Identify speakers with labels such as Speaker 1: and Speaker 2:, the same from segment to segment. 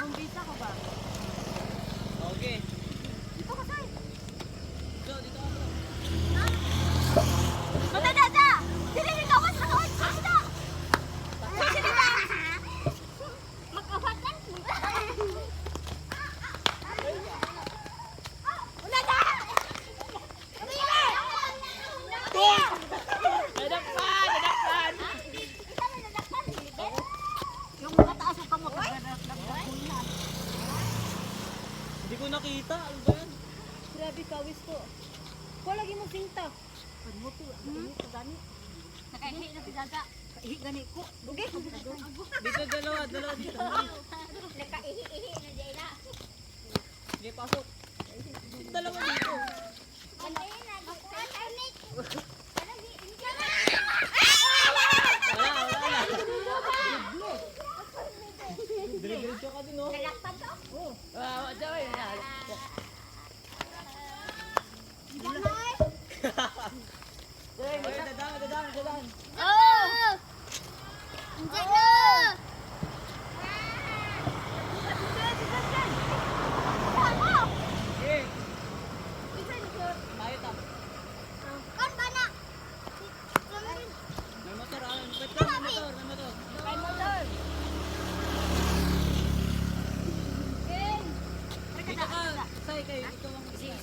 Speaker 1: Bumbisa ko ba?
Speaker 2: Okay.
Speaker 1: Dito ka, Sai.
Speaker 2: Dito ako.
Speaker 1: Madadada! Dili ka mas ano? Sada! Sige ba? Mag-awakan mo. Unada!
Speaker 2: Dadakpan! Dadakpan!
Speaker 1: Yung mga taas ang kamot.
Speaker 2: Hindi ko nakita. Ano ba yan?
Speaker 1: Grabe kawis ko. Kuha lagi mo sinta. Ano mo to? Gani. Nakahihi na si Dada. Ihi gani ko. Dugi.
Speaker 2: Dito dalawa dito.
Speaker 1: Nakaihi-ihi na Jayla.
Speaker 2: Hindi pasok. Dalawa dito. Wala. Diretso ka din, oh.
Speaker 1: Nalakpan to? Oo.
Speaker 2: Diyan yan. Dadaan.
Speaker 1: Oh! Hindi na!
Speaker 2: Eh, tayo ta.
Speaker 1: Kan ba na?
Speaker 2: May motor, Wait lang, may motor.
Speaker 1: May motor.
Speaker 2: Dito ka, Sai, kayo. Ito ang isa.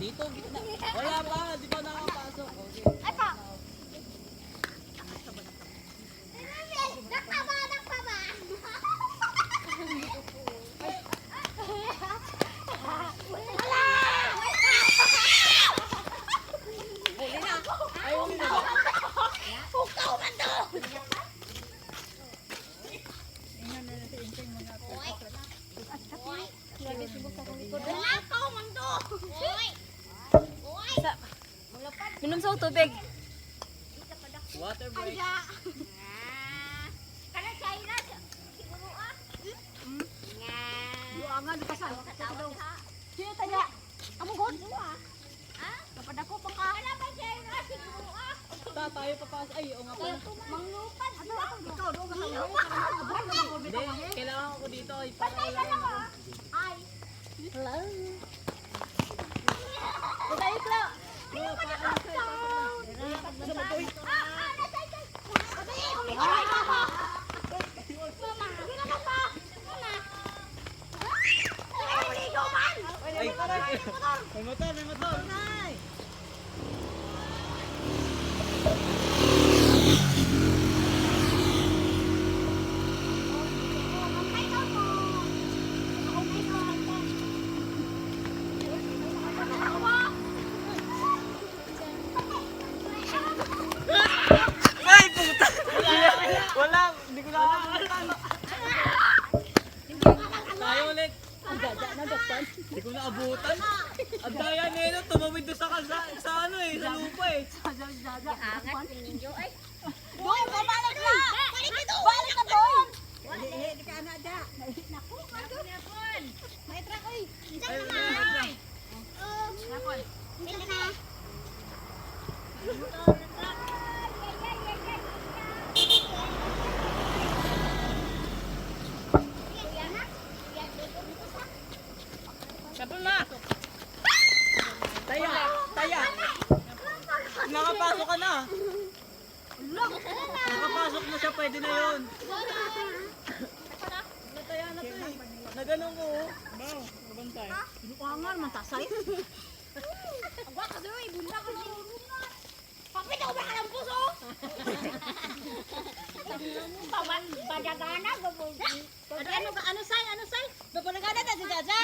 Speaker 2: Dito, gitna. Wala pa, di ba nakapasok? Okay.
Speaker 1: Ay pa! Nakpa ba? Wala!
Speaker 2: Ay, huli na.
Speaker 1: Hukaw man to! Hukaw man to!
Speaker 3: Minum sa tubig.
Speaker 2: Water break.
Speaker 1: Kana China siguro ah.
Speaker 3: Buangan di pasal.
Speaker 1: Sino tanya? Amo god? Ah? Kapag ako pa ka. Kana ba China siguro ah.
Speaker 2: Tayo papasok. Ay, oo nga pala.
Speaker 1: Manglupad. Ano ako?
Speaker 3: Ikaw do ka
Speaker 2: Hindi, kailangan ko dito. Ay, para
Speaker 1: Patay
Speaker 2: wala
Speaker 1: ka lang
Speaker 2: naman.
Speaker 1: ah. Ay.
Speaker 3: Hello.
Speaker 1: Patay ka.
Speaker 2: No, para ano sa'yo, May motor. Ay, puta! Wala, hindi ko na alam. Tayo ulit. Hindi ko na abutan. Ang daya nila, tumawid doon sa ano eh, sa lupa eh.
Speaker 1: Angat ninyo ay. Doon, balik na. Balik na doon.
Speaker 3: Hindi ka ana da.
Speaker 1: Naku, doon. May truck oy.
Speaker 2: Ay, wait.
Speaker 1: Hindi na.
Speaker 2: Kapal na! Taya! Nakapasok ka na! Nakapasok na siya, pwede na yun. Nataya na to eh. Naganon ko oh. Bao, mabantay.
Speaker 3: Buangan man tasay.
Speaker 1: Agwa ka doon, bunda ka doon. Papit ako ba ka ng puso? Badagana, babog.
Speaker 3: Ano say? Babalagana ta si Jaja.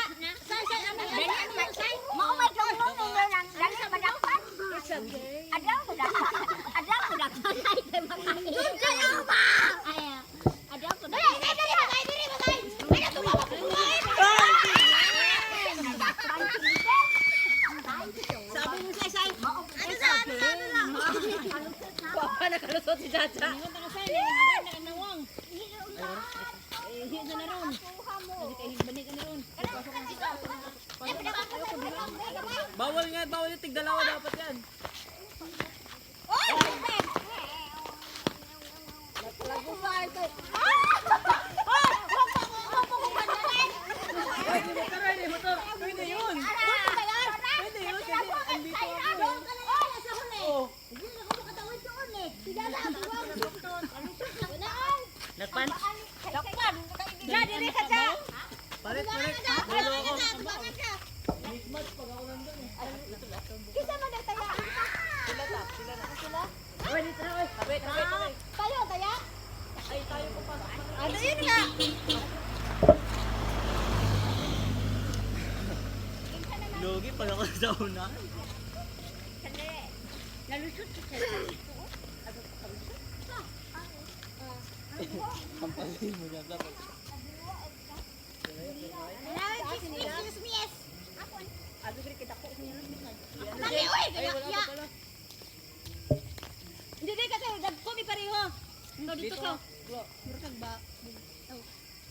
Speaker 3: Say ano?
Speaker 1: Ano say? Maumay ka mo nung lang sa badakpan.
Speaker 3: It's okay.
Speaker 1: Adaw mo dakpan. Adaw mo dakpan. Ay, kay makain. Doon kayo ba? Ay, adaw mo dakpan. Dali, batay. Ay, natumawa ko buhay.
Speaker 3: Sabi mo say.
Speaker 1: Ano lang?
Speaker 3: Papa nakalusot si Jaja.
Speaker 1: Nawang.
Speaker 3: Hiya na ron.
Speaker 2: Bawal yung tigdalawa dapat yan.
Speaker 1: kay. Wag pa ko bandalan.
Speaker 2: Pwede yun. Pwede yun kasi andito ako.
Speaker 1: Sa huli. Hindi na ako makatawid doon eh. Sige na, tuwag.
Speaker 2: Lakpan.
Speaker 3: Dakpan. Ja, diri ka ja.
Speaker 2: Palit. Lolo ako.
Speaker 1: Kisa man na taya. Sila?
Speaker 2: Oy, dito na oy. Tabit.
Speaker 1: Tayo, taya?
Speaker 2: Ay, tayo pa pa.
Speaker 3: Ano yun nga?
Speaker 2: Logi pala ko sa una.
Speaker 1: Nalusot ka sa
Speaker 2: Kampalin mo dyan dapat.
Speaker 1: Excuse me, yes.
Speaker 3: Abi diri kita ko niya.
Speaker 1: Dali, uy,
Speaker 2: Ay, wala pa pala.
Speaker 3: Hindi diri ka tayo, dagko mi pareho. Ikaw dito
Speaker 2: Dito
Speaker 3: ka.
Speaker 2: ka.
Speaker 3: Murag ba?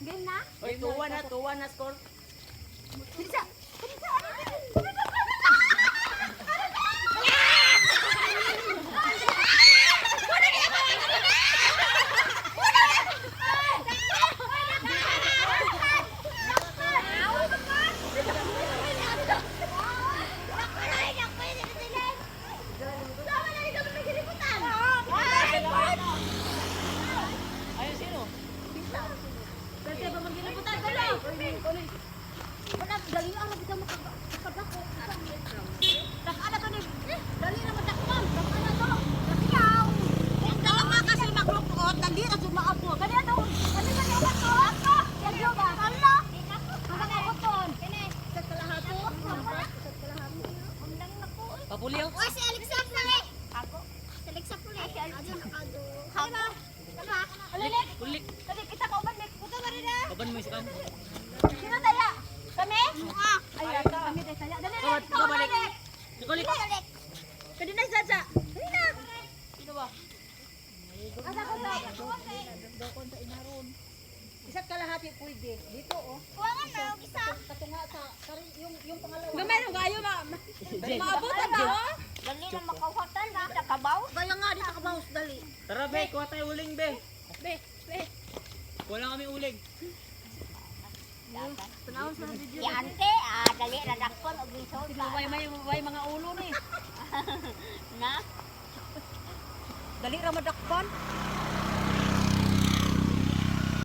Speaker 1: Game na?
Speaker 2: Oy, 2-1 na score.
Speaker 1: Bisa.
Speaker 2: Ayun, sino?
Speaker 3: Kasi ba magiliputan ko lo?
Speaker 1: Wala, dali ang kita makabako.
Speaker 3: Tak ana to ni. Dali na matakon.
Speaker 1: Ano to? Nasiyaw.
Speaker 3: Ang dalawa kasi magrukot, dali na sumaabo. Kani ato.
Speaker 1: Ano ba yung bato? Ako? Yan ba? Hala? Ang mga uton. Kini, sa kalahato. Sa kalahato. Undang na ko.
Speaker 2: Papulyo.
Speaker 1: Uy, si Alexa Puli. Ako? Si Alexa Puli. Si Alexa Puli. Habo. Tama. Alalik.
Speaker 2: Kulik.
Speaker 1: Dali, kita ko ba? Puto ba rin na?
Speaker 2: Kaban mo isikan.
Speaker 1: Sino taya? Kami?
Speaker 3: Ay, ata kami dai saya. Dali na.
Speaker 2: Ikaw balik. Kulik.
Speaker 3: Kadi na jaja.
Speaker 1: Dali na.
Speaker 2: Sino ba?
Speaker 1: Asa ko to?
Speaker 3: Dokon sa inaron. Isa't kalahati pwede. Dito oh.
Speaker 1: Kuwangan na, isa.
Speaker 3: Katunga sa yung pangalawa.
Speaker 4: Gamay nung kayo ma.
Speaker 2: Jen.
Speaker 4: Maabot na ba? Oh?
Speaker 1: Dali na makawatan na. Sa kabaw.
Speaker 3: Kaya nga dito ka bawas dali.
Speaker 2: Tara, be. Kuha tayo uling, be.
Speaker 4: Be, be.
Speaker 2: Wala kami uling.
Speaker 1: Si ante, dali na dakpon. Og lisod.
Speaker 4: Way mga ulo ni.
Speaker 1: Na?
Speaker 3: Dali ra madakpan.